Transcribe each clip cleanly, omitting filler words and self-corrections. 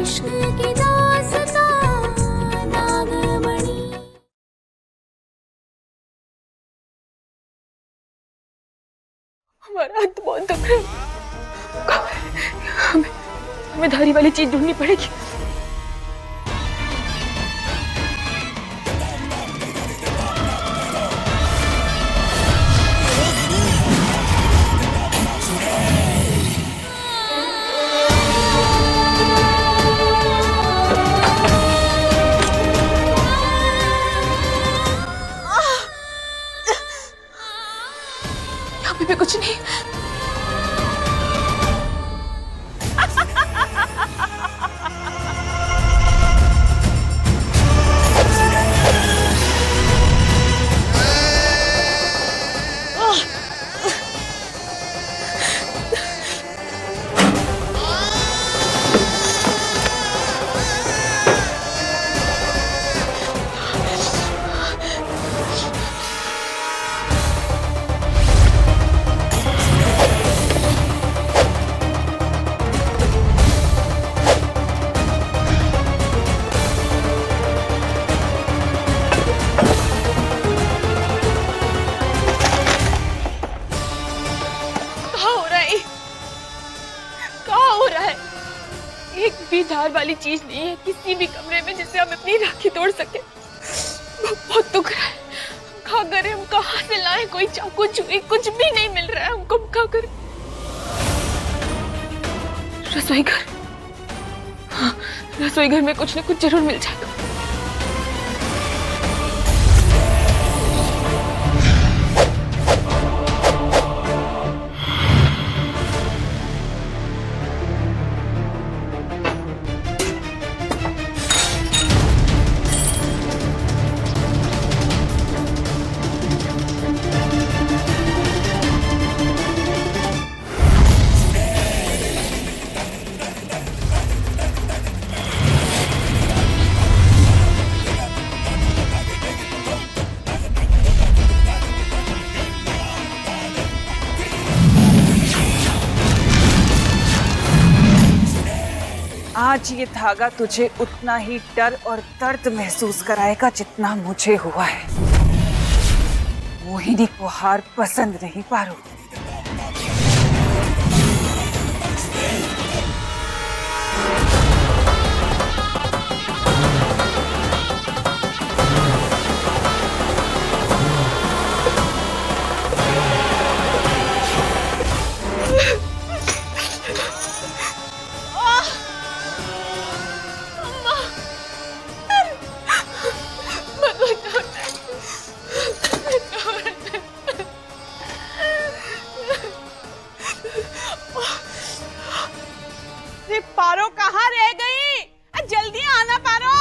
इश्क की दास्तां नागमणि। हमारा हाथ बहुत दुख रहा है। हमें धारी वाली चीज ढूंढनी पड़ेगी। यहाँ पे भी कुछ नहीं। एक भी धार वाली चीज नहीं है किसी भी कमरे में जिससे हम अपनी राखी तोड़ सके। बहुत दुख रहा है। हम क्या करें, हम कहाँ से लाएं? कोई चाकू चुई कुछ भी नहीं मिल रहा है हमको। हम क्या करें? रसोई घर, हाँ रसोई घर में कुछ न कुछ जरूर मिल जाएगा। आज ये धागा तुझे उतना ही डर और दर्द महसूस कराएगा जितना मुझे हुआ है। मोहिनी को हार पसंद नहीं पारो। पारो कहाँ रह गई? जल्दी आना पारो।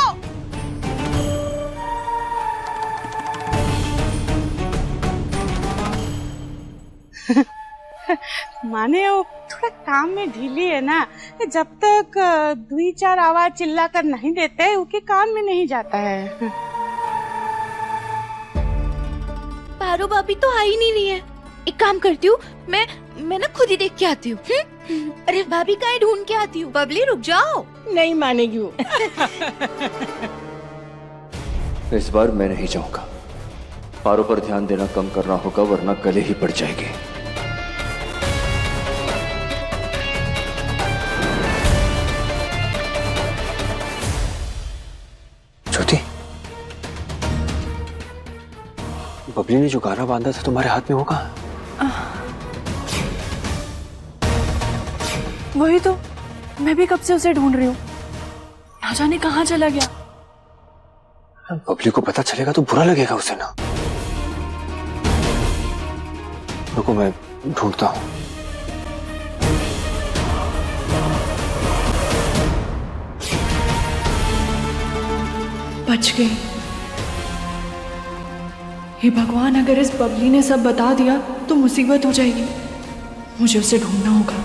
माने वो थोड़ा काम में ढीली है ना, जब तक 2-4 आवाज चिल्ला कर नहीं देते उसके कान में नहीं जाता है। पारो भाभी तो आ ही नहीं रही है। एक काम करती हूँ, मैं ना खुद ही देख के आती हूँ। अरे भाभी कहीं ढूंढ के आती हूँ। बबली रुक जाओ। नहीं मानेगी वो। इस बार मैं नहीं जाऊंगा। पारो पर ध्यान देना कम करना होगा वरना गले ही पड़ जाएगी। ज्योति, बबली ने जो गारा बांधा था तुम्हारे हाथ में, वो कहाँ? वही तो, मैं भी कब से उसे ढूंढ रही हूँ। ना जाने कहाँ चला गया। बबली को पता चलेगा तो बुरा लगेगा उसे ना। रुको मैं ढूंढता हूँ। बच गई। हे भगवान, अगर इस बबली ने सब बता दिया तो मुसीबत हो जाएगी। मुझे उसे ढूंढना होगा।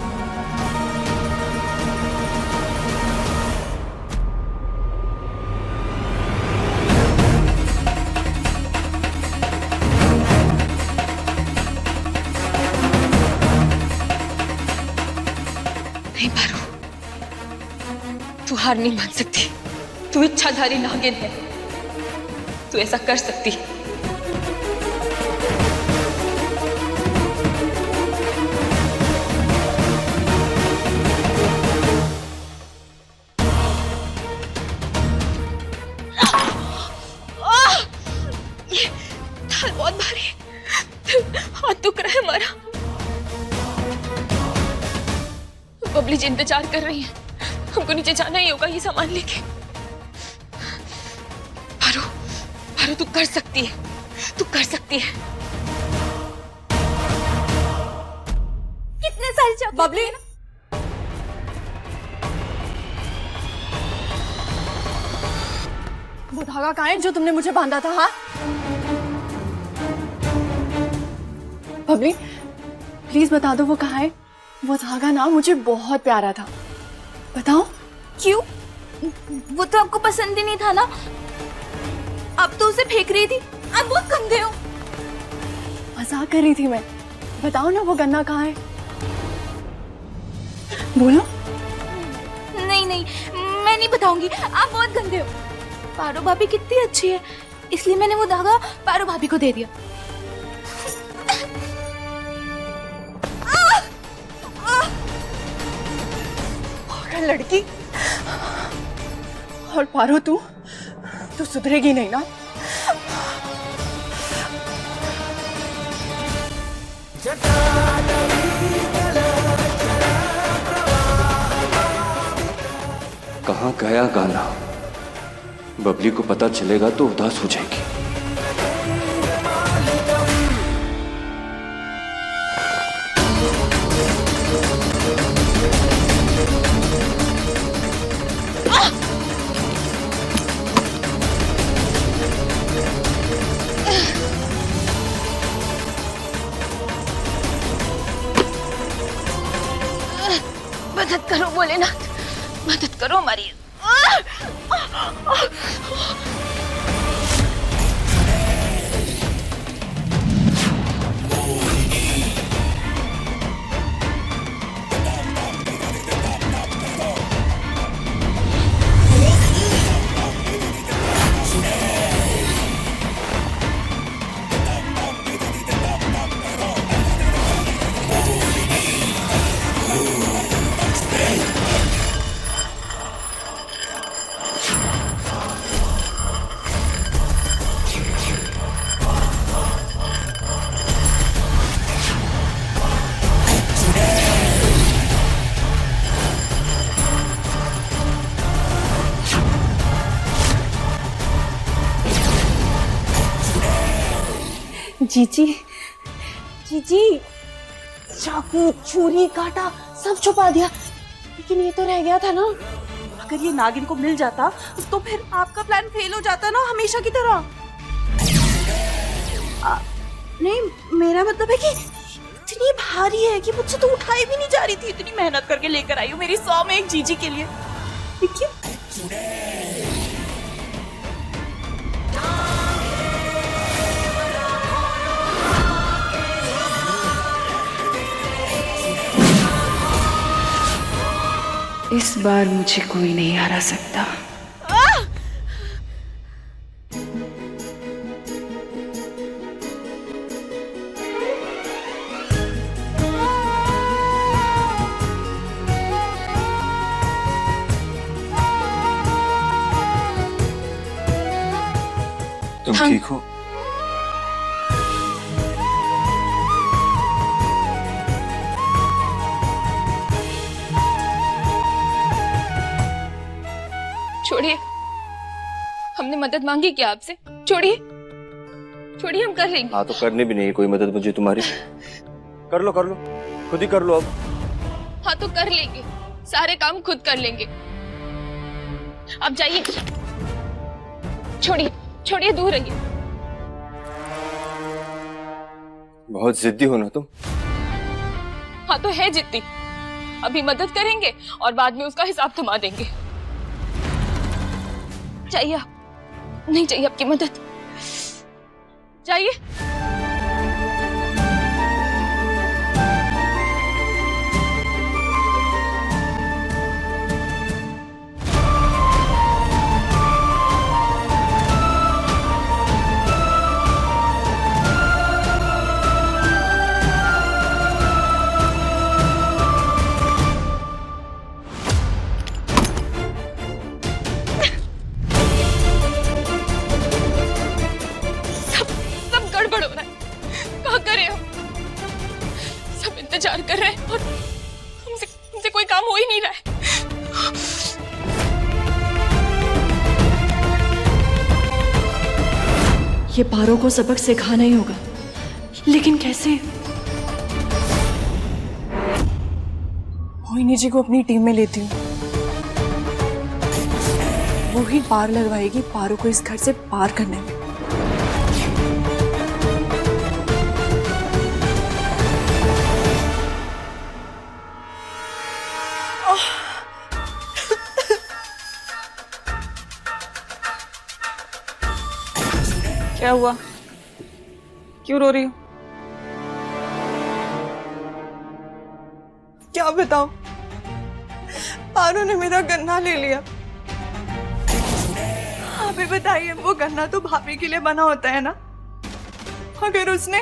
तू हार नहीं मान सकती। तू इच्छाधारी नागिन है, तू ऐसा कर सकती। ये थाल बहुत भारी है, हाथ दुख रहा है हमारा। बबली जी इंतजार कर रही है, हमको नीचे जाना ही होगा ये सामान लेके। पारो, पारो तू कर सकती है, तू कर सकती है। कितने सारी चॉकलेट बबली, वो धागा कहाँ है जो तुमने मुझे बांधा था? हाँ बबली, प्लीज बता दो वो कहाँ है। वो धागा ना मुझे बहुत प्यारा था, बताओ। क्यों? वो तो आपको पसंद ही नहीं था ना, अब तो उसे फेंक रही थी। आप बहुत गंदे हो। मजाक कर रही थी मैं, बताओ ना वो गन्ना कहाँ है, बोलो। नहीं नहीं, मैं नहीं बताऊंगी, आप बहुत गंदे हो। पारो भाभी कितनी अच्छी है, इसलिए मैंने वो धागा पारो भाभी को दे दिया। लड़की, और पारो तू सुधरेगी नहीं ना। कहाँ गया गाना? बबली को पता चलेगा तो उदास हो जाएगी। मदद करो भोलेनाथ, मदद करो हमारी। जीजी, जीजी, चाकू, छुरी, कांटा सब छुपा दिया, लेकिन ये तो रह गया था ना। अगर ये नागिन को मिल जाता तो फिर आपका प्लान फेल हो जाता ना, हमेशा की तरह। नहीं, मेरा मतलब है कि इतनी भारी है कि मुझसे तो उठाई भी नहीं जा रही थी। इतनी मेहनत करके लेकर आई हूँ मेरी 100 में एक जीजी के लिए। देखिए, इस बार मुझे कोई नहीं हरा सकता। तुम ठीक हो? छोड़िए, हमने मदद मांगी क्या आपसे? छोड़िए, छोड़िए, हम कर लेंगे। हाँ तो करनी भी नहीं कोई मदद मुझे तुम्हारी। कर लो, खुद ही कर लो अब। हाँ तो कर लेंगे, सारे काम खुद कर लेंगे। आप जाइए, छोड़िए, छोड़िए, दूर रहिए। बहुत जिद्दी हो ना तुम। हाँ तो है जिद्दी, अभी मदद करेंगे और बाद में उसका हिसाब थमा देंगे। चाहिए आप? नहीं चाहिए आपकी मदद? चाहिए? ये पारो को सबक सिखाना ही होगा, लेकिन कैसे? मोहिनी जी को अपनी टीम में लेती हूँ, वो ही पार लगवाएगी पारो को इस घर से पार करने में। क्या हुआ? क्यों रो रही हो? क्या बताऊं, पारो ने मेरा गन्ना ले लिया। आप ही बताइए, वो गन्ना तो भाभी के लिए बना होता है ना? अगर उसने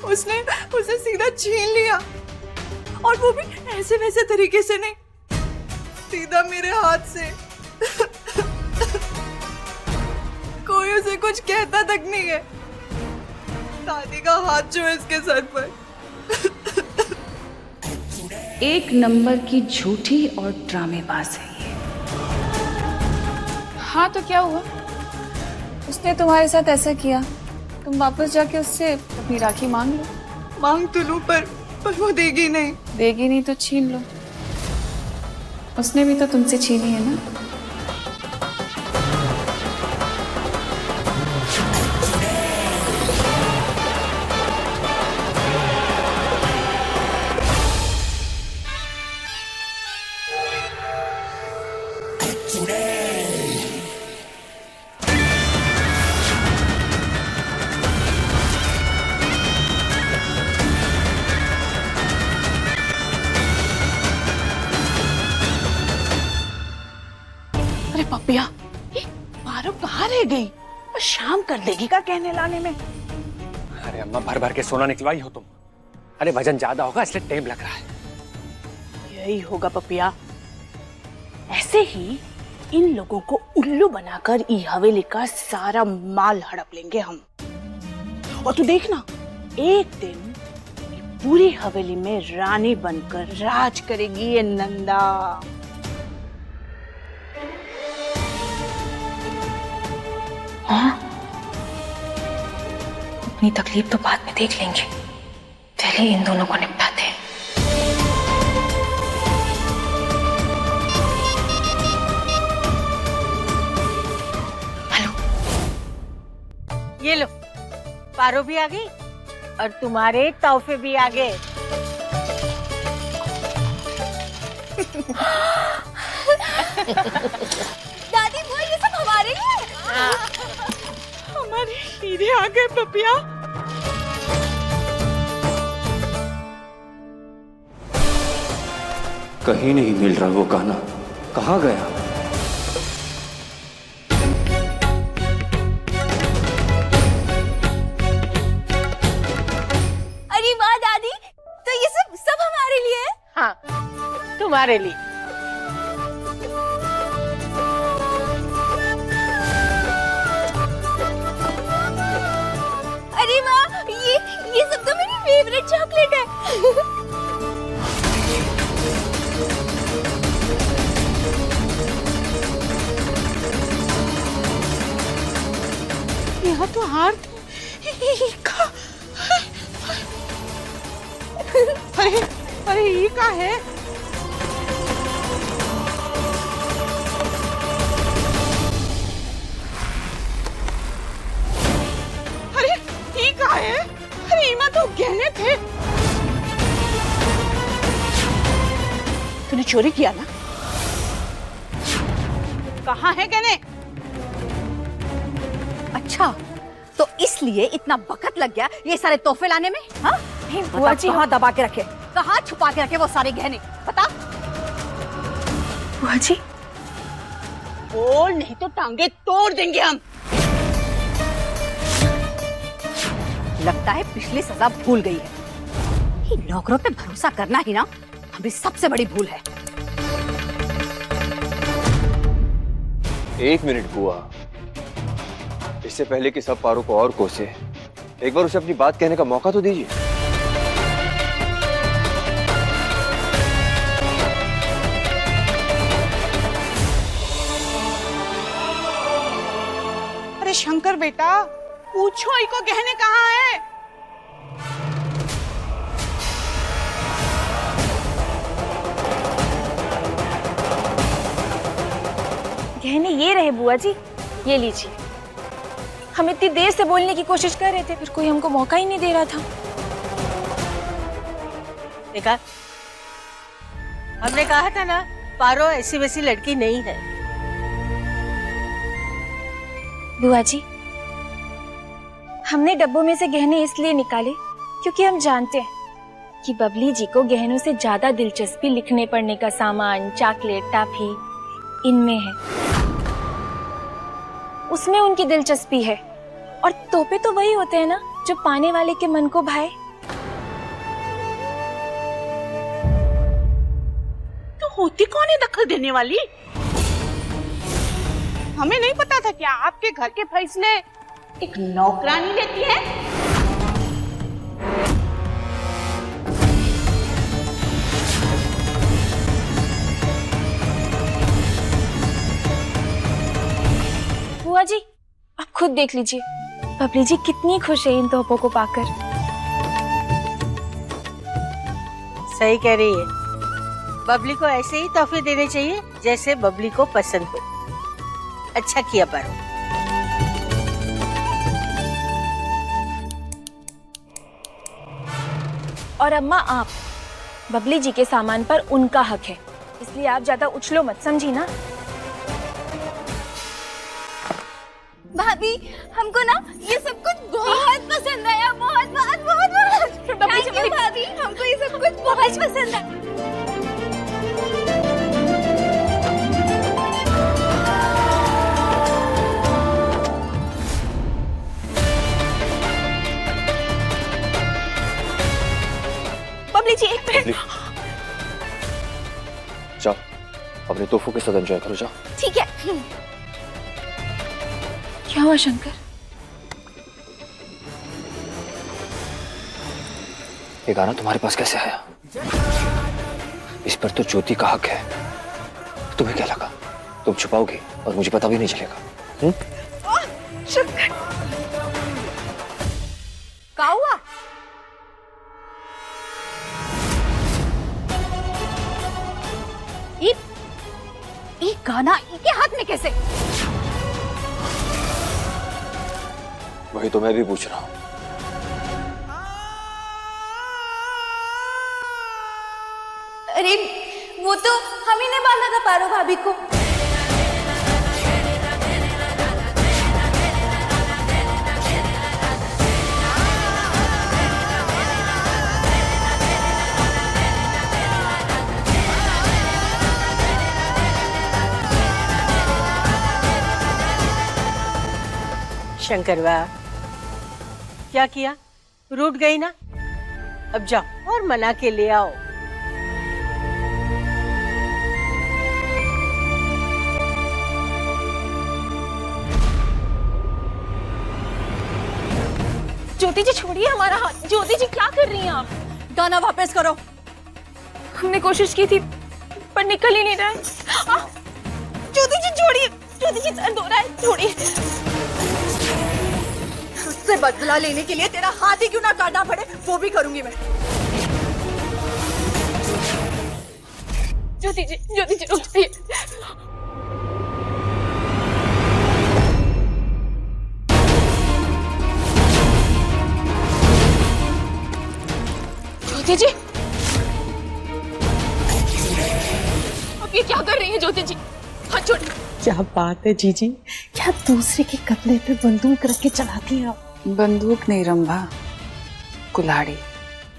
उसे सीधा छीन लिया, और वो भी ऐसे वैसे तरीके से नहीं, सीधा मेरे हाथ से। कोई उसे कुछ कहता तक नहीं है। दादी का हाथ जो है इसके सर पर। एक नंबर की झूठी और ड्रामेबाज है ये। हाँ तो क्या हुआ? उसने तुम्हारे साथ ऐसा किया, तुम वापस जाके उससे अपनी राखी मांग लो। मांग तो लूं, पर वो देगी नहीं। देगी नहीं तो छीन लो। उसने भी तो तुमसे छीनी है ना। अरे पपिया, ये पारो कहाँ रह गई? और शाम कर देगी का कहने लाने में। अरे अम्मा, भर भर के सोना निकलवाई हो तुम। अरे वजन ज्यादा होगा इसलिए टाइम लग रहा है। यही होगा पपिया। ऐसे ही इन लोगों को उल्लू बनाकर ई हवेली का सारा माल हड़प लेंगे हम। और तू देखना, एक दिन ये पूरी हवेली में रानी बनकर राज करेगी ये नंदा। हाँ, अपनी तकलीफ तो बाद में देख लेंगे, पहले इन दोनों को निपटाते हैं। हेलो, ये लो, पारो भी आ गई और तुम्हारे तोहफे भी आ गए। दादी वो ये सब हमारे लिए है। हमारे हीरे आ गए पपिया। कहीं नहीं मिल रहा वो गाना, कहाँ गया? अरे वाह दादी, तो ये सब हमारे लिए है। हाँ, तुम्हारे लिए। अरे वाह, ये सब तो मेरी फेवरेट चॉकलेट है। यहाँ तो हार अरे अरे ये का है? अरे ये का है? अरे इमा तो गहने थे। तूने चोरी किया ना? कहाँ है गहने? अच्छा, तो इसलिए इतना वक्त लग गया ये सारे तोहफे लाने में? हाँ? बुआ जी हाँ, दबा के रखे। कहाँ छुपा के रखे वो सारे गहने? बता। बुआ जी, बोल, नहीं तो टांगे तोड़ देंगे हम। लगता है पिछली सजा भूल गई है। ये नौकरों पे भरोसा करना ही ना हमारी सबसे बड़ी भूल है। 1 मिनट बुआ, इससे पहले कि सब पारो को और कोसे, एक बार उसे अपनी बात कहने का मौका तो दीजिए। अरे शंकर बेटा, पूछो इको गहने कहाँ है? गहने ये रहे बुआ जी, ये लीजिए। हम इतनी देर से बोलने की कोशिश कर रहे थे, फिर कोई हमको मौका ही नहीं दे रहा था। देखा, हमने कहा था ना, पारो ऐसी वैसी लड़की नहीं है। बुआ जी, हमने डब्बों में से गहने इसलिए निकाले क्योंकि हम जानते हैं कि बबली जी को गहनों से ज्यादा दिलचस्पी लिखने पढ़ने का सामान, चॉकलेट, टॉफी इनमें है। उसमें उनकी दिलचस्पी है। और तोहफे तो वही होते हैं ना जो पाने वाले के मन को भाए। तो होती कौन है दखल देने वाली? हमें नहीं पता था क्या आपके घर के फैसले एक नौकरानी लेती है? बुआ जी, आप खुद देख लीजिए, बबली जी कितनी खुश है इन तोहफों को पाकर। सही कह रही है। बबली को ऐसे ही तोहफे देने चाहिए जैसे बबली को पसंद हो। अच्छा किया पारो। और अम्मा, आप बबली जी के सामान पर उनका हक है, इसलिए आप ज्यादा उछलो मत, समझी ना? भाभी, हमको ना ये सब कुछ बहुत पसंद आया, बहुत बहुत बहुत बहुत। थैंक यू भाभी, हमको ये सब कुछ बहुत पसंद आया। बबली जी, एक मिनट। जाओ, अपने तोहफों के साथ एंजॉय करो, जाओ। ठीक है। क्या हुआ शंकर? ये गाना तुम्हारे पास कैसे आया? इस पर तो ज्योति का हक है। तुम्हें क्या लगा तुम छुपाओगे और मुझे पता भी नहीं चलेगा? शंकर, क्या हुआ? ये गाना इनके हाथ में कैसे? वही तो मैं भी पूछ रहा हूँ। अरे वो तो हम ही ने बांधा था पारो भाभी को। शंकरवा, क्या किया? रूठ गई ना? अब जाओ और मना के ले आओ। ज्योति जी छोड़िए हमारा हाथ। ज्योति जी क्या कर रही हैं आप? गाना वापस करो। हमने कोशिश की थी पर निकल ही नहीं रहा है। ज्योति जी छोड़िए, ज्योति जी दर्द हो रहा है, छोड़िए। उससे बदला लेने के लिए तेरा हाथ ही क्यों ना काटना पड़े, वो भी करूंगी मैं। ज्योति जी रुक जाइए। ज्योति जी, अब ये क्या कर रही है ज्योति जी? हाथ छोड़। क्या बात है जीजी, क्या दूसरे के कत्ले पे बंदूक रख के चलाती हैं आप? बंदूक नहीं रंभा, कुल्हाड़ी।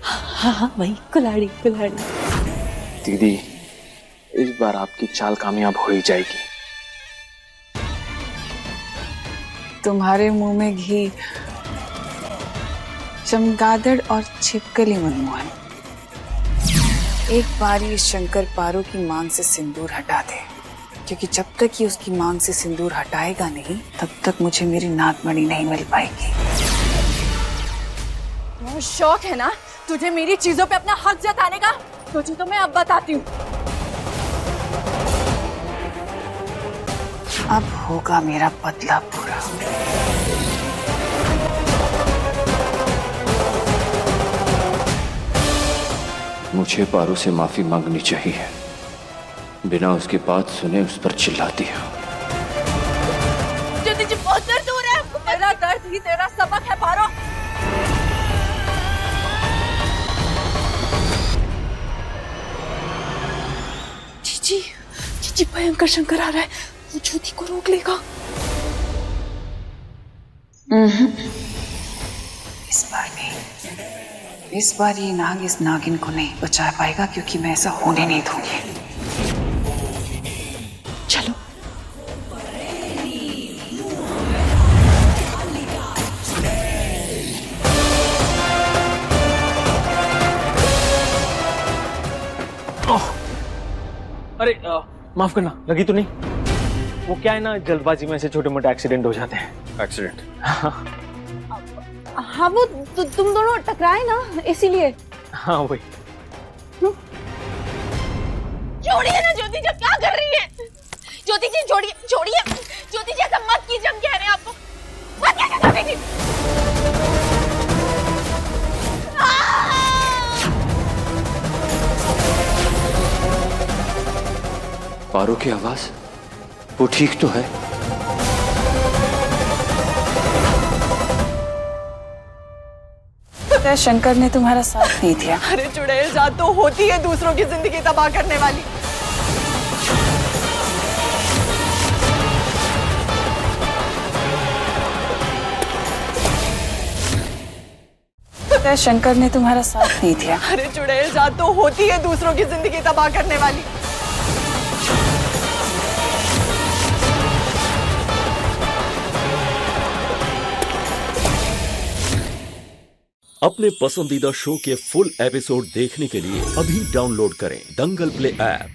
हाँ वही कुल्हाड़ी। दीदी, इस बार आपकी चाल कामयाब हो ही जाएगी। तुम्हारे मुंह में घी, चमगादड़ और छिपकली मनमोहन। एक बार ये शंकर पारो की मांग से सिंदूर हटा दे, क्योंकि जब तक ये उसकी मांग से सिंदूर हटाएगा नहीं, तब तक मुझे मेरी नागमणि नहीं मिल पाएगी। बहुत शौक है ना तुझे मेरी चीजों पे अपना हक जताने का? तुझे तो मैं अब बताती हूँ। अब होगा मेरा बदला पूरा। मुझे पारो से माफी मांगनी चाहिए। बिना उसकी बात सुने उस पर चिल्लाती है। ज्योति जी बहुत दर्द हो रहा है आपको। तेरा दर्द ही तेरा सबक है पारो। जीजी जीजी भयंकर शंकर आ रहा है, वो ज्योति को रोक लेगा। इस बार नहीं, इस बार ये नाग इस नागिन को नहीं बचा पाएगा, क्योंकि मैं ऐसा होने नहीं दूंगी। चलो अरे माफ करना, लगी तो नहीं? वो क्या है ना, जल्दबाजी में ऐसे छोटे मोटे एक्सीडेंट हो जाते हैं। एक्सीडेंट? हाँ वो तुम दोनों टकराए ना, इसीलिए। हाँ वही। छोड़िए ना ज्योति जी, आप क्या कर रही है? ज्योति जी छोड़िए छोड़िए, ज्योति जी ऐसा मत कीजिए, हम कह रहे हैं आपको मत कीजिए ज्योति जी। पारो की आवाज, वो ठीक तो है? पता है शंकर ने तुम्हारा साथ नहीं दिया। अरे चुड़ैल जात तो होती है दूसरों की जिंदगी तबाह करने वाली। पता है शंकर ने तुम्हारा साथ नहीं दिया। अरे चुड़ैल जात तो होती है दूसरों की जिंदगी तबाह करने वाली। अपने पसंदीदा शो के फुल एपिसोड देखने के लिए अभी डाउनलोड करें दंगल प्ले ऐप।